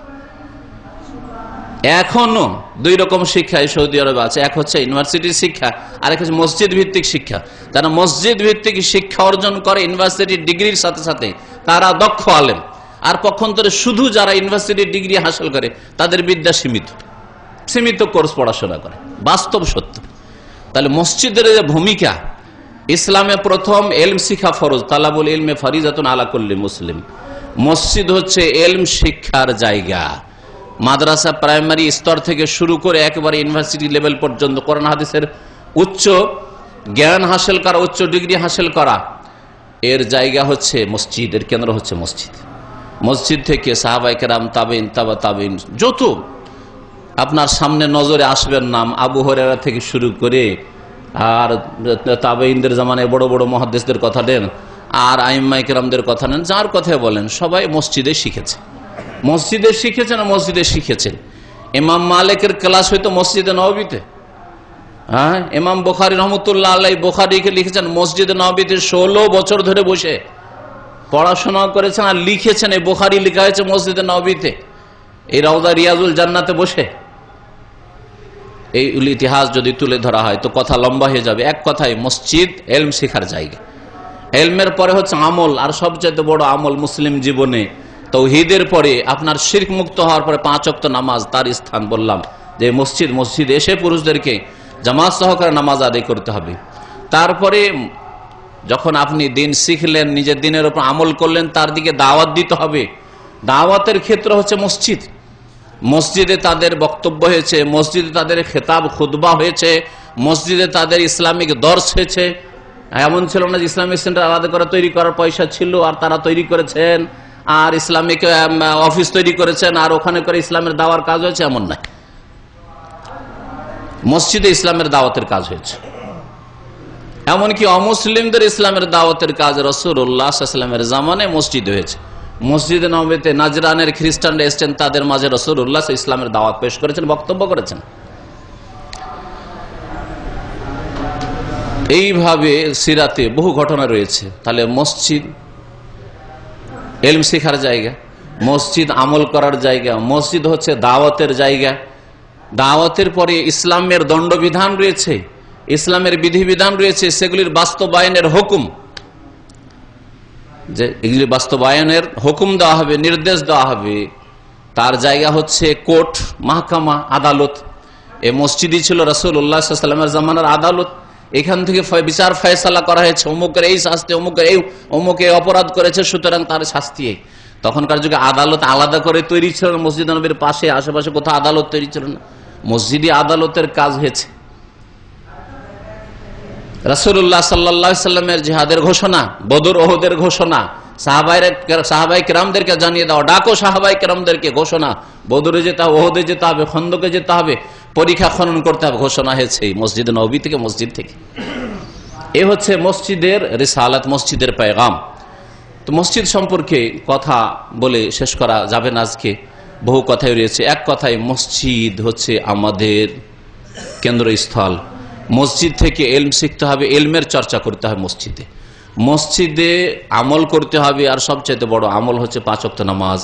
এখনো 2 রকম শিক্ষা এই সৌদি আরবে আছে, এক হচ্ছে ইউনিভার্সিটির শিক্ষা, আর এক হচ্ছে মসজিদ ভিত্তিক শিক্ষা। যারা মসজিদ ভিত্তিক শিক্ষা অর্জন করে ইউনিভার্সিটির ডিগ্রির সাথে সাথে, তারা দক্ষ আলেম। আর পক্ষান্তরে শুধু যারা ইউনিভার্সিটির ডিগ্রি হাসিল করে তাদের বিদ্যা সীমিত কোর্স পড়াশোনা করে, বাস্তব সত্য। তাহলে মসজিদের যে ভূমিকা, ইসলামে প্রথম ইলম শিক্ষা ফরজ, তালাবুল ইলমে ফারিজাতুন আলা কুল্লি মুসলিম। মসজিদ হচ্ছে ইলম শিক্ষার জায়গা। মাদ্রাসা প্রাইমারি স্তর থেকে শুরু করে একেবারে ইউনিভার্সিটি লেভেল পর্যন্ত কোরআন হাদিসের উচ্চ জ্ঞান হাসিল করা, উচ্চ ডিগ্রি হাসিল করা, এর জায়গা হচ্ছে মসজিদ, এর কেন্দ্র হচ্ছে মসজিদ। মসজিদ থেকে সাহাবায়ে কেরাম, তাবেইন, তাবা তাবেইন, যত আপনার সামনে নজরে আসবেন নাম, আবু হুরায়রা থেকে শুরু করে আর তাবেইনদের জামানায় বড় বড় মুহাদ্দিসদের কথা নেন, আর আইম্মায়ে কেরামদের কথা নেন, যার কথা বলেন সবাই মসজিদে শিখেছে। মসজিদে শিখেছেন, মসজিদে শিখেছেন। ইমাম মালিকের ক্লাস হয়তো মসজিদে নববীতে। হ্যাঁ, ইমাম বুখারী রহমতুল্লাহ আলাইহি বুখারীকে লিখেছেন মসজিদে নববীতে 16 বছর ধরে বসে পড়াশোনা করেছেন আর লিখেছেন। এই বুখারী লেখা হয়েছে মসজিদে নববীতে, এই রওজা রিয়াজুল জান্নাতে বসে। এই ইতিহাস যদি তুলে ধরা হয় তো কথা লম্বা হয়ে যাবে। এক কথায় মসজিদ ইলম শেখার জায়গা। ইলমের পরে হচ্ছে আমল, আর সবচেয়ে বড় আমল মুসলিম জীবনে তাওহীদের পরে আপনার শিরক মুক্ত হওয়ার পরে 5 ওয়াক্ত নামাজ, তার স্থান বললাম যে মসজিদ। মসজিদে এসে পুরুষদেরকে জামাত সহকারে নামাজ আদায় করতে হবে। তারপরে যখন আপনি দিন শিখলেন, নিজের দিনের উপর আমল করলেন, তার দিকে দাওয়াত দিতে হবে। দাওয়াতের ক্ষেত্র হচ্ছে মসজিদ। মসজিদে তাদের বক্তব্য হয়েছে, মসজিদে তাদের খেতাব খুতবা হয়েছে, মসজিদে তাদের ইসলামিক দর্স হয়েছে। এমন ছিল না যে ইসলামিক সেন্টার আলাদা করে তৈরি করার পয়সা ছিল আর তারা তৈরি করেছেন, আর ইসলামিক অফিস তৈরি করেছেন আর ওখানে করে ইসলামের দাওয়ার কাজ হয়েছে, এমন নাই। মসজিদে ইসলামের দাওয়াতের কাজ হয়েছে। এমনকি অমুসলিমদের ইসলামের দাওয়াতের কাজ রাসূলুল্লাহ সাল্লাল্লাহু আলাইহি ওয়াসাল্লামের জামানায় মসজিদে হয়েছে। মসজিদে নববীতে নাজরানের খ্রিস্টানরা এসেছেন, তাদের মাঝে রাসূলুল্লাহ ইসলামের দাওয়াত পেশ করেছেন, বক্তব্য করেছেন। এইভাবে সিরাতে বহু ঘটনা রয়েছে। তাহলে মসজিদ ইলম শেখার জায়গা, মসজিদ আমল করার জায়গা, মসজিদ হচ্ছে দাওয়াতের জায়গা। দাওয়াতের পরে ইসলামের দণ্ডবিধান রয়েছে, ইসলামের বিধিবিধান রয়েছে, সেগুলির বাস্তবায়নের হুকুম, যে এগুলি বাস্তবায়নের হুকুম দেওয়া হবে, নির্দেশ দেওয়া হবে। তার জায়গা হচ্ছে কোর্ট, মাহকামা, আদালত। এই মসজিদই ছিল রাসূলুল্লাহ সাল্লাল্লাহু আলাইহি ওয়াসাল্লামের জামানার আদালত। এখান থেকে বিচার ফয়সালা করা হয়েছে, অমুকের এই শাস্তি, অমুকের এই, অমুকে অপরাধ করেছে সুতরাং তার শাস্তি। তখনকার যুগে আদালত আলাদা করে তৈরি ছিল না, মসজিদ নববীর পাশে আশেপাশে কোথাও আদালত তৈরি ছিল না। মসজিদে আদালতের কাজ হয়েছে। রাসূলুল্লাহ সাল্লাল্লাহু আলাইহি ওয়াসাল্লামের জিহাদের ঘোষণা, বদর ওহদের ঘোষণা, সাহাবায়ে কেরামদেরকে জানিয়ে দাও, ডাকো সাহাবায়ে কেরামদেরকে, ঘোষণা বদরে যেতে হবে, ওহদে যেতে হবে, খন্দকে যেতে হবে, পরীক্ষা খনন করতে হবে, ঘোষণা হয়েছে মসজিদে নববী থেকে, মসজিদ থেকে। এ হচ্ছে মসজিদের রিসালাত, মসজিদের পেগাম। তো মসজিদ সম্পর্কে কথা বলে শেষ করা যাবে না, আজকে বহু কথাই রয়েছে। এক কথায় মসজিদ হচ্ছে আমাদের কেন্দ্রস্থল। মসজিদ থেকে ইলম শিখতে হবে, ইলমের চর্চা করতে হবে মসজিদে, মসজিদে আমল করতে হবে। আর সবচেয়ে বড় আমল হচ্ছে 5 ওয়াক্ত নামাজ,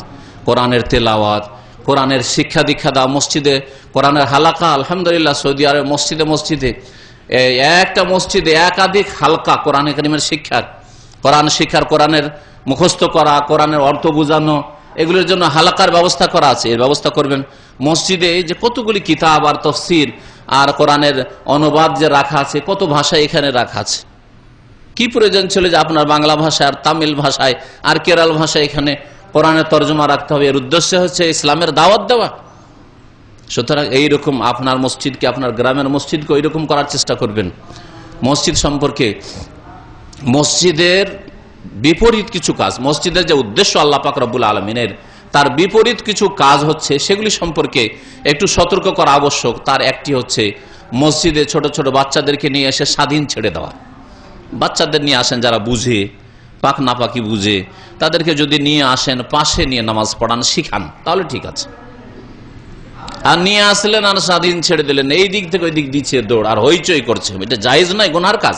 কোরআনের তেলাওয়াত, কোরআনের শিক্ষা দীক্ষা দেওয়া। মসজিদে কোরআনের হালাকা, আলহামদুলিল্লাহ সৌদি আরব মসজিদে মসজিদে একটা মসজিদে একাধিক হালকা কোরআন কারীমের শিক্ষার, কোরআন শিক্ষার, কোরআনের মুখস্থ করা, কোরআনের অর্থ বোঝানো, এগুলোর জন্য হালাকার ব্যবস্থা করা আছে। এর ব্যবস্থা করবেন। মসজিদে যে কতগুলি কিতাব আর তাফসীর আর কোরআনের অনুবাদ যে রাখা আছে, কত ভাষায় এখানে রাখা আছে। কি প্রয়োজন ছিল যে আপনার বাংলা ভাষায় আর তামিল ভাষায় আর কেরাল ভাষায় এখানে কোরআনের তর্জমা রাখতে হবে? এর উদ্দেশ্য হচ্ছে ইসলামের দাওয়াত দেওয়া। সুতরাং এইরকম আপনার মসজিদকে, আপনার গ্রামের মসজিদকে ওইরকম করার চেষ্টা করবেন। মসজিদ সম্পর্কে, মসজিদের বিপরীত কিছু কাজ, মসজিদের যে উদ্দেশ্য আল্লাহ পাক রব্বুল আলামিনের, তার বিপরীত কিছু কাজ হচ্ছে, সেগুলি সম্পর্কে একটু সতর্ক করা আবশ্যক। তার একটি হচ্ছে মসজিদে ছোট ছোট বাচ্চাদেরকে নিয়ে এসে স্বাধীন ছেড়ে দেওয়া। বাচ্চাদের নিয়ে আসেন যারা বুঝে, পাক না পাকি বুঝে, তাদেরকে যদি নিয়ে আসেন, পাশে নিয়ে নামাজ পড়ান, শিখান, তাহলে ঠিক আছে। আর নিয়ে আসলেন আর স্বাধীন ছেড়ে দিলেন, এই দিক থেকে ওই দিক দিচ্ছে দৌড় আর হইচই করছে, এটা জায়েজ নয়, গুনার কাজ।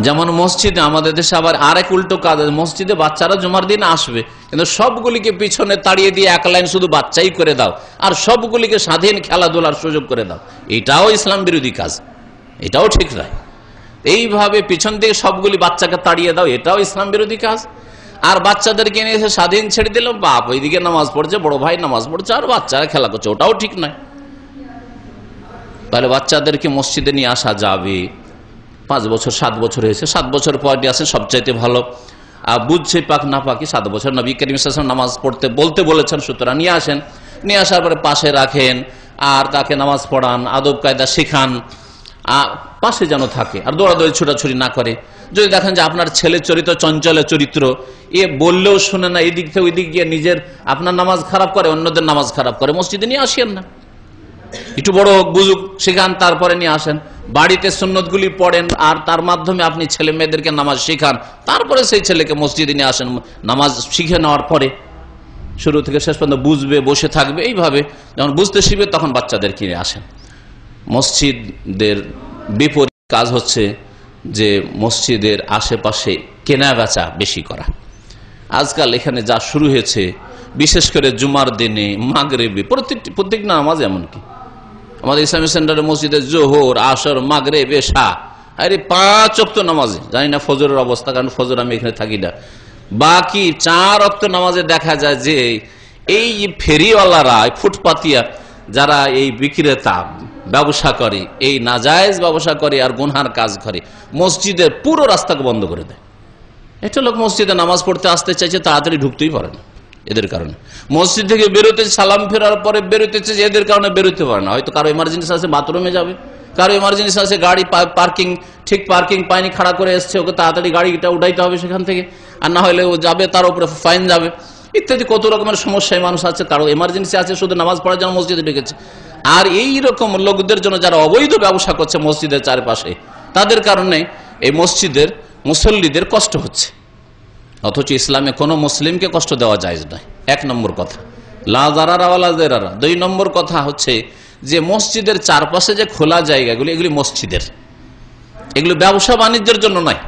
যেমন মসজিদে আমাদের দেশে আবার আরেক উল্টো কাজ, মসজিদে বাচ্চারা জুমার দিন আসবে, কিন্তু সবগুলিকে পিছনে তাড়িয়ে দিয়ে এক লাইন শুধু বাচ্চাই করে দাও আর সবগুলিকে স্বাধীন খেলাধুলার সুযোগ করে দাও, এটাও ইসলাম বিরোধী কাজ, এটাও ঠিক নয়। এইভাবে পিছন থেকে সবগুলি বাচ্চাকে তাড়িয়ে দাও, এটাও ইসলাম বিরোধী কাজ। আর বাচ্চাদেরকে নিয়ে এসে স্বাধীন ছেড়ে দিলাম, বাপ ওইদিকে নামাজ পড়ছে, বড় ভাই নামাজ পড়ছে আর বাচ্চারা খেলা করছে, ওটাও ঠিক নয়। তাহলে বাচ্চাদেরকে মসজিদে নিয়ে আসা যাবে। 5 বছর 7 বছর হয়েছে, 7 বছর পর দিয়ে আসেন, সবচাইতে ভালো। আর বুঝছে পাক না পাকি, 7 বছর নবী করিম সাল্লাল্লাহু আলাইহি ওয়াসাল্লাম নামাজ পড়তে বলতে বলেছেন, সুতরাং নিয়ে আসেন। নিয়ে আসার পরে পাশে রাখেন আর তাকে নামাজ পড়ান, আদব কায়দা শেখান। পাশে যেন থাকে, আর দৌড়াদৌড়ি ছোটাছুটি না করে। যদি দেখেন যে আপনার ছেলে চরিত্র চঞ্চল চরিত্র, এ বললেও শুনে না, এদিক থেকে ওই দিক গিয়ে নিজের আপনার নামাজ খারাপ করে, অন্যদের নামাজ খারাপ করে, মসজিদে নিয়ে আসেন না। একটু বড় হোক, বুঝুক, শেখান, তারপরে নিয়ে আসেন। বাড়িতে সুন্নতগুলি পড়েন, আর তার মাধ্যমে আপনি ছেলে মেয়েদেরকে নামাজ শেখান, তারপরে সেই ছেলেকে মসজিদে নিয়ে আসেন। নামাজ শিখে নেওয়ার পরে শুরু থেকে শেষ পর্যন্ত বুঝবে, বসে থাকবে, এইভাবে যখন বুঝতে শিখবে তখন বাচ্চাদের কিনে আসেন। মসজিদের বিপরীত কাজ হচ্ছে যে মসজিদের আশেপাশে কেনা বেচা বেশি করা। আজকাল এখানে যা শুরু হয়েছে, বিশেষ করে জুমার দিনে, মাগরিবে, প্রত্যেক নামাজ, এমনকি আমাদের ইসলামী সেন্টারে মসজিদে জোহর, আসর, মাগরিব, এশা, আরে 5 ওয়াক্ত নামাজে, জানি না ফজরের অবস্থা, কারণ ফজর আমি এখানে থাকি না, বাকি 4 ওয়াক্ত নামাজে দেখা যায় যে এই ফেরিওয়ালারা, ফুটপাতিয়া যারা এই বিক্রেতা ব্যবসা করে, এই নাজায়েজ ব্যবসা করে আর গুনহার কাজ করে, মসজিদের পুরো রাস্তাকে বন্ধ করে দেয়। একটা লোক মসজিদে নামাজ পড়তে আসতে চাইছে, তাড়াতাড়ি ঢুকতেই পারে না এদের কারণে। মসজিদ থেকে বেরোতে, সালাম ফেরার পরে বেরোতে চাইছে, এদের কারণে বেরোতে পারে না। হয়তো কারো এমার্জেন্সি আছে, বাথরুমে যাবে, কারো এমার্জেন্সি আছে, গাড়ি পার্কিং ঠিক পার্কিং পায়নি, খাড়া করে এসছে, ওকে তাড়াতাড়ি গাড়িটা উঠাইতে হবে সেখান থেকে, আর না হলে ও যাবে, তার উপরে ফাইন যাবে, ইত্যাদি কত রকমের সমস্যায় মানুষ আছে। কারো এমার্জেন্সি আছে, শুধু নামাজ পড়ার জন্য মসজিদে ঢুকেছে। আর এই রকম লোকদের জন্য যারা অবৈধ ব্যবসা করছে মসজিদের চারপাশে, তাদের কারণে এই মসজিদের মুসল্লিদের কষ্ট হচ্ছে। অথচ ইসলামে কোনো মুসলিমকে কষ্ট দেওয়া জায়েজ নয়, 1 নম্বর কথা। লা যারারা ওয়ালা যারারা। 2 নম্বর কথা হচ্ছে যে মসজিদের চারপাশে যে খোলা জায়গাগুলি, এগুলি মসজিদের, এগুলো ব্যবসা বাণিজ্যের জন্য নয়।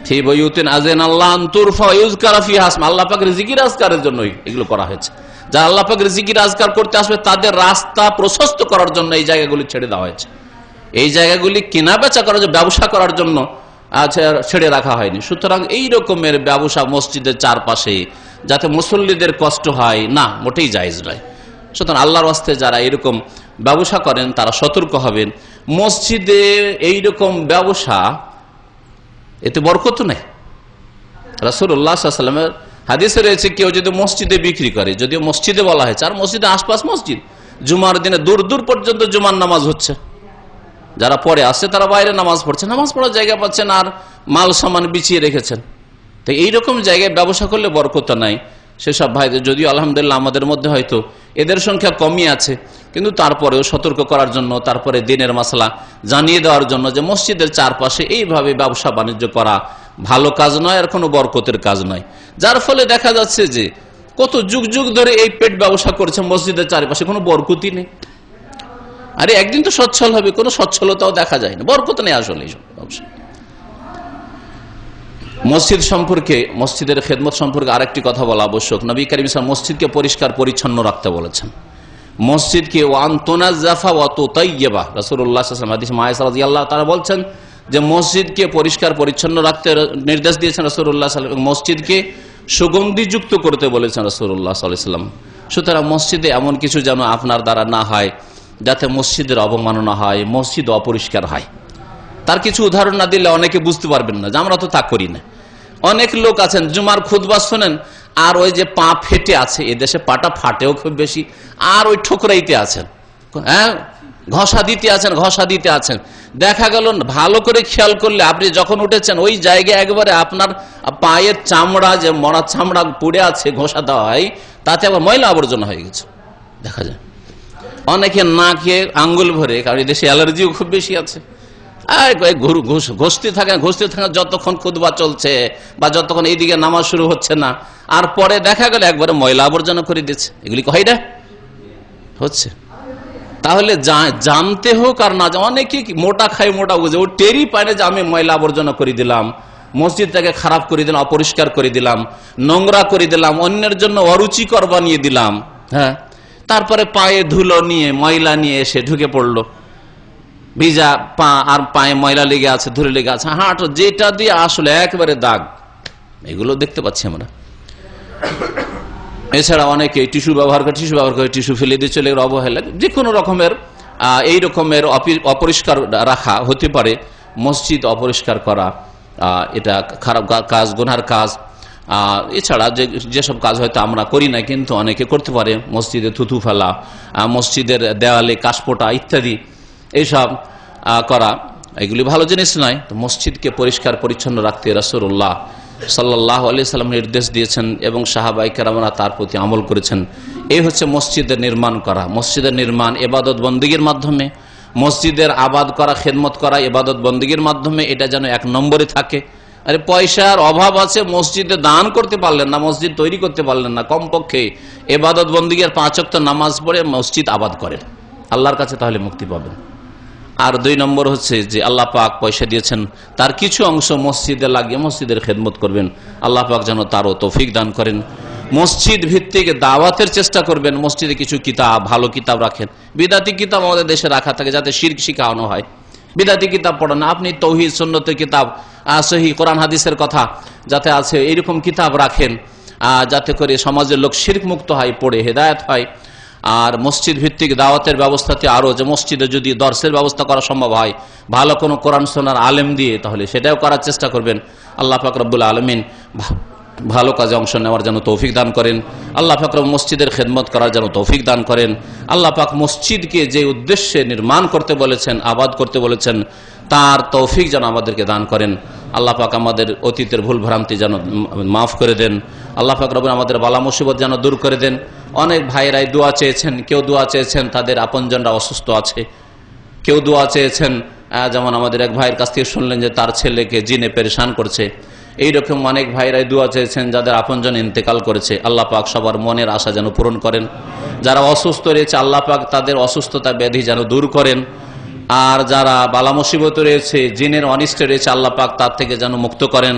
ফি বুয়ুতিন আযানাল্লাহু আন তুরফা ইউযকারা ফিহা ইসমু, আল্লাহ পাকের জিকির আজকারের জন্য এগুলো করা হয়েছে। যারা আল্লাহ পাকের জিকির আজকার করতে আসবে, তাদের রাস্তা প্রশস্ত করার জন্য এই জায়গাগুলি ছেড়ে দেওয়া হয়েছে। এই জায়গাগুলি কেনা বেচা করার জন্য, ব্যবসা করার জন্য ছেড়ে রাখা হয়নি। সুতরাং এই রকমের ব্যবসা মসজিদের চারপাশে যাতে মুসল্লিদের কষ্ট হয় না, মোটেই জায়েজ নয়। সুতরাং আল্লাহর ওয়াস্তে যারা এরকম ব্যবসা করেন তারা সতর্ক হবেন। মসজিদে এইরকম ব্যবসা, এতে বরকত নেই। রাসূলুল্লাহ সাল্লাল্লাহু আলাইহি ওয়াসাল্লামের হাদিসে রয়েছে, কেউ যদি মসজিদে বিক্রি করে, যদিও মসজিদে বলা হয়েছে, আর মসজিদের আশপাশ মসজিদ, জুমার দিনে দূর দূর পর্যন্ত জুমার নামাজ হচ্ছে, যারা পরে আসছে তারা বাইরে নামাজ পড়ছে, নামাজ পড়ার জায়গা পাচ্ছেন, আর মাল সামান বিছিয়ে রেখেছেন। তো এইরকম জায়গায় ব্যবসা করলে বরকত নাই। সেসব ভাইদের, যদিও আলহামদুলিল্লাহ আমাদের মধ্যে হয়তো এদের সংখ্যা কমই আছে, কিন্তু তারপরেও সতর্ক করার জন্য, তারপরে দিনের মাসলা জানিয়ে দেওয়ার জন্য যে মসজিদের চারপাশে এইভাবে ব্যবসা বাণিজ্য করা ভালো কাজ নয়, আর কোনো বরকতের কাজ নয়। যার ফলে দেখা যাচ্ছে যে কত যুগ যুগ ধরে এই পেট ব্যবসা করছে মসজিদের চারপাশে, কোনো বরকতই নেই। আরে একদিন তো সচ্ছল হবে, কোনো সচ্ছলতাও দেখা যায় না, বরকত নেই আসলে এইসব ব্যবসা। মসজিদ সম্পর্কে, মসজিদের খেদমত সম্পর্কে আরেকটি কথা বলা আবশ্যক। নবী কারীম সাল্লাল্লাহু আলাইহি ওয়াসাল্লাম মসজিদকে পরিষ্কার পরিচ্ছন্ন রাখতে বলেছেন। মসজিদকে ওয়ান তুনাজ্জাফা ওয়া তুতাইয়্যিবা, রাসূলুল্লাহ সাল্লাল্লাহু আলাইহি ওয়াসাল্লাম হাদিস মায়েশা রাদিয়াল্লাহু তাআলা বলছেন যে মসজিদকে পরিষ্কার পরিচ্ছন্ন রাখতে নির্দেশ দিয়েছেন রাসূলুল্লাহ সাল্লাল্লাহু আলাইহি ওয়াসাল্লাম, মসজিদকে সুগন্ধিযুক্ত করতে বলেছেন রাসূলুল্লাহ সাল্লাল্লাহু আলাইহি ওয়াসাল্লাম। সুতরাং মসজিদে এমন কিছু যেন আপনার দ্বারা না হয় যাতে মসজিদের অবমাননা হয়, মসজিদ অপরিষ্কার হয়। তার কিছু উদাহরণ না দিলে অনেকে বুঝতে পারবেন না যে আমরা তো তা করি না। অনেক লোক আছেন জুমার খুতবা শোনেন, আর ওই যে পা ফেটে আছে, এদেশে পাটা ফাটেও খুব বেশি, আর ওই ঠোকরাইতে আছেন, হ্যাঁ, ঘষা দিতে আছেন। দেখা গেল ভালো করে খেয়াল করলে আপনি যখন উঠেছেন ওই জায়গায় একবারে আপনার পায়ের চামড়া, যে মরা চামড়া পুড়ে আছে, ঘষা দেওয়া হয়, তাতে আবার ময়লা আবর্জনা হয়ে গেছে দেখা যায়। অনেকে নাকে আঙ্গুল ভরে, কারণ এদেশে অ্যালার্জিও খুব বেশি আছে, ঘষতে থাকেন যতক্ষণ খুতবা চলছে বা যতক্ষণ এইদিকে নামাজ শুরু হচ্ছে না, আর পরে দেখা গেল একবারে ময়লা আবর্জনা করে দিচ্ছে। এগুলি হয় না, হচ্ছে। তাহলে জানতে হোক আর না, অনেকে মোটা খায়, মোটা বুঝে, ও টেরি পায় না যে আমি ময়লা আবর্জনা করে দিলাম, মসজিদটাকে খারাপ করে দিলাম, অপরিষ্কার করে দিলাম, নোংরা করে দিলাম, অন্যের জন্য অরুচিকর বানিয়ে দিলাম। হ্যাঁ, তারপরে পায়ে ধুলো নিয়ে, ময়লা নিয়ে এসে ঢুকে পড়লো, ভিজা পা, আর পায়ে ময়লা লেগে আছে, ধরে লেগে আছে, হাঁটো যেটা দিয়ে আসলে একেবারে দাগ, এগুলো দেখতে পাচ্ছি আমরা। এছাড়া অনেকে টিস্যু ব্যবহার করে টিস্যু ফেলে দিয়ে চলে, অবহেলা, যে কোনো রকমের এই রকমের অপরিষ্কার রাখা হতে পারে। মসজিদ অপরিষ্কার করা এটা খারাপ কাজ, গুনার কাজ। এছাড়া যেসব কাজ হয়তো আমরা করি না কিন্তু অনেকে করতে পারে, মসজিদে থুতু ফেলা, মসজিদের দেওয়ালে কাশপোটা ইত্যাদি, এইসব করা এগুলি ভালো জিনিস নয়। তো মসজিদকে পরিষ্কার পরিচ্ছন্ন রাখতে রাসূলুল্লাহ সাল্লাল্লাহু আলাইহি সাল্লাম নির্দেশ দিয়েছেন এবং সাহাবায়ে কেরামরা তার প্রতি আমল করেছেন। এই হচ্ছে মসজিদের নির্মাণ করা। মসজিদের নির্মাণ ইবাদত বন্দেগীর মাধ্যমে, মসজিদের আবাদ করা, খেদমত করা ইবাদত বন্দেগীর মাধ্যমে, এটা যেন এক নম্বরে থাকে। আরে পয়সার অভাব আছে, মসজিদে দান করতে পারলেন না, মসজিদ তৈরি করতে পারলেন না, কমপক্ষে ইবাদত বন্দেগীর 5 ওয়াক্ত নামাজ পড়ে মসজিদ আবাদ করেন, আল্লাহর কাছে তাহলে মুক্তি পাবেন। আর 2 নম্বর হচ্ছে যে আল্লাহ পাক পয়সা দিয়েছেন, তার কিছু অংশ মসজিদে লাগিয়ে মসজিদের খেদমত করবেন। আল্লাহ পাক যেন তারও তৌফিক দান করেন। মসজিদ ভিত্তিক দাওয়াতের চেষ্টা করবেন। মসজিদে কিছু কিতাব, ভালো কিতাব রাখেন। বিদাতি কিতাব আমাদের দেশে রাখা থাকে যাতে শিরক শিখানো হয়। বিদাতি কিতাব পড়েন না, আপনি তৌহিদ সুন্নতের কিতাব, সহিহ কোরআন হাদিসের কথা যাতে আছে এইরকম কিতাব রাখেন, যাতে করে সমাজের লোক শিরক মুক্ত হয়, পড়ে হেদায়েত হয়। আর মসজিদ ভিত্তিক দাওয়াতের ব্যবস্থাতে আরও যে মসজিদে যদি দর্শের ব্যবস্থা করা সম্ভব হয় ভালো কোনো কোরআন সুন্নাহর আলেম দিয়ে, তাহলে সেটাও করার চেষ্টা করবেন। আল্লাহ পাক রব্বুল আলামিন ভালো কাজে অংশ নেওয়ার যেন তৌফিক দান করেন। আল্লাহ পাক মসজিদের খেদমত করার যেন তৌফিক দান করেন। আল্লাহ পাক মসজিদকে যে উদ্দেশ্যে নির্মাণ করতে বলেছেন, আবাদ করতে বলেছেন, তার তৌফিক যেন আমাদেরকে দান করেন। আল্লাহ পাক আমাদের অতীতের ভুল ভ্রান্তি যেন মাফ করে দেন। আল্লাহ পাক রব্বুল আমাদের বালা মুসিবত যেন দূর করে দেন। অনেক ভাইরাই দোয়া চেয়েছেন, কেউ দোয়া চেয়েছেন তাদের আপনজনরা অসুস্থ আছে, কেউ দোয়া চেয়েছেন, যেমন আমাদের এক ভাইয়ের কাছ থেকে শুনলেন যে তার ছেলেকে জিনে পেরেশান করছে। এইরকম অনেক ভাইরাই দোয়া চেয়েছেন যাদের আপনজন ইন্তেকাল করেছে। আল্লাহ পাক সবার মনের আশা যেন পূরণ করেন। যারা অসুস্থ রয়েছে আল্লাহ পাক তাদের অসুস্থতা ব্যাধি যেন দূর করেন। আর যারা বালা মুসিবত রয়েছে, জিনের অনিষ্টে রয়েছে, আল্লাহ পাক তার থেকে যেন মুক্ত করেন।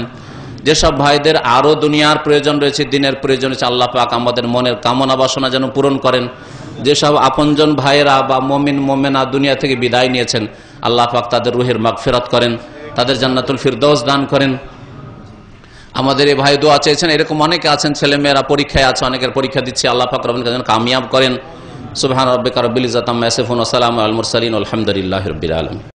যেসব ভাইদের আরো দুনিয়ার প্রয়োজন রয়েছে, দিনের প্রয়োজন রয়েছে, আল্লাহ পাক আমাদের মনের কামনা বাসনা যেন পূরণ করেন। যেসব আপনজন ভাইয়েরা বা মুমিন মুমিনা দুনিয়া থেকে বিদায় নিয়েছেন, আল্লাহ পাক তাদের রুহের মাগফিরাত করেন, তাদের জান্নাতুল ফিরদৌস দান করেন। আমাদের এই ভাই দোয়া চেয়েছেন, এরকম অনেকে আছেন, ছেলে মেয়েরা পরীক্ষায় আছে, অনেকের পরীক্ষা দিচ্ছে, আল্লাহ পাক রব্বুল আলামিন কামিয়াব করেন। সুবহান রাব্বিকা রাব্বিল ইজ্জাতি আম্মা ইয়াসিফুন ওয়া সালামুন আলাল মুরসালিন আলহামদুলিল্লাহি রাব্বিল আলামিন।